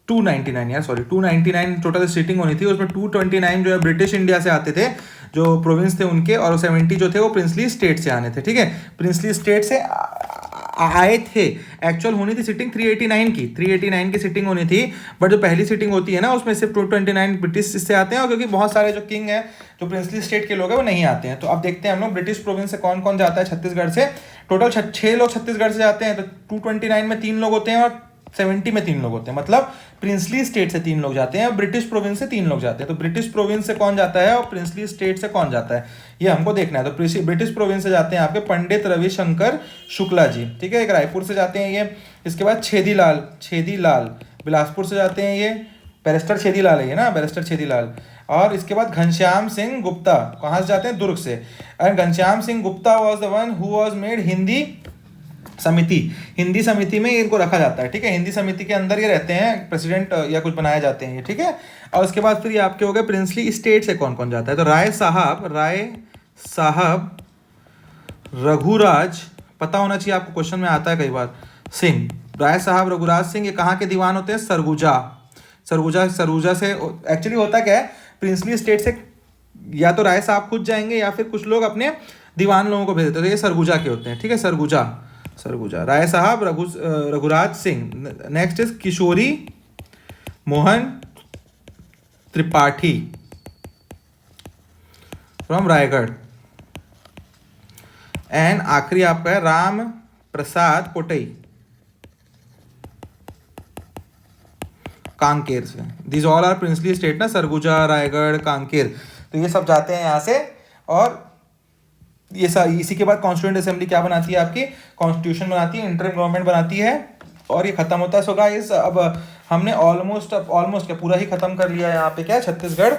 299 टोटल सीटिंग होनी थी। उसमें 229 जो है ब्रिटिश इंडिया से आते थे, जो प्रोविंस थे उनके, और 70 जो थे वो प्रिंसली स्टेट से आने थे, ठीक है, प्रिंसली स्टेट से आए थे। एक्चुअल होनी थी सिटिंग 389 की सिटिंग होनी थी, बट जो पहली सिटिंग होती है ना, उसमें सिर्फ 229 ब्रिटिश से आते हैं। और क्योंकि बहुत सारे जो किंग हैं, जो प्रिंसली स्टेट के लोग हैं, वो नहीं आते हैं। तो अब देखते हैं हम लोग ब्रिटिश प्रोविंस से कौन कौन जाता है छत्तीसगढ़ से। टोटल 6 लोग छत्तीसगढ़ से जाते हैं। तो 229 में 3 लोग होते हैं और 70 में 3 लोग होते हैं, मतलब प्रिंसली स्टेट से 3 लोग जाते हैं और ब्रिटिश प्रोविंस से 3 लोग जाते हैं। तो ब्रिटिश प्रोविंस से कौन जाता है और प्रिंसली स्टेट से कौन जाता है, ये हमको देखना है। तो ब्रिटिश प्रोविंस से जाते हैं आपके पंडित रविशंकर शुक्ला जी, ठीक है, एक रायपुर से जाते हैं ये। इसके बाद छेदीलाल बिलासपुर से जाते हैं ये, बैरिस्टर छेदीलाल है ये ना, बैरिस्टर छेदीलाल। और इसके बाद घनश्याम सिंह गुप्ता कहाँ से जाते हैं? दुर्ग से। And Ghanshyam Singh Gupta was the one who was made Hindi समिति में इनको रखा जाता है, ठीक है। हिंदी समिति के अंदर ये रहते हैं, प्रेसिडेंट या कुछ बनाए जाते हैं ये, ठीक है। और उसके बाद फिर ये आपके हो गए प्रिंसली स्टेट से कौन कौन जाता है। तो राय साहब रघुराज, पता होना चाहिए आपको, क्वेश्चन में आता है कई बार, सिंह, राय साहब रघुराज सिंह, ये कहाँ के दीवान होते हैं? सरगुजा से। एक्चुअली होता क्या है, प्रिंसली स्टेट से या तो राय साहब खुद जाएंगे या फिर कुछ लोग अपने दीवान लोगों को भेज देते हैं। तो ये सरगुजा के होते हैं, ठीक है, Surguja. Rai Sahab Raghuraj Singh. Next is Kishori Mohan Tripathi from Raigarh. And आखिरी आपका है राम प्रसाद पोटई कांकेर से। This all are princely state ना, सरगुजा, रायगढ़, कांकेर। तो ये सब जाते हैं यहाँ से। और ये इसी के बाद कॉन्स्टिट्यूएंट असेंबली क्या बनाती है आपकी? कॉन्स्टिट्यूशन बनाती है, इंटरिम गवर्नमेंट बनाती है, और ये खत्म होता है। सो गाइस, अब हमने ऑलमोस्ट क्या पूरा ही खत्म कर लिया है यहाँ पे क्या, छत्तीसगढ़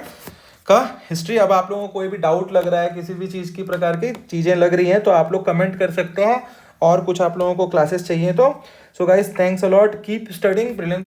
का हिस्ट्री। अब आप लोगों को कोई भी डाउट लग रहा है, किसी भी चीज़ की प्रकार की चीज़ें लग रही हैं, तो आप लोग कमेंट कर सकते हैं। और कुछ आप लोगों को क्लासेस चाहिए तो। So guys, thanks a lot, keep studying prelims.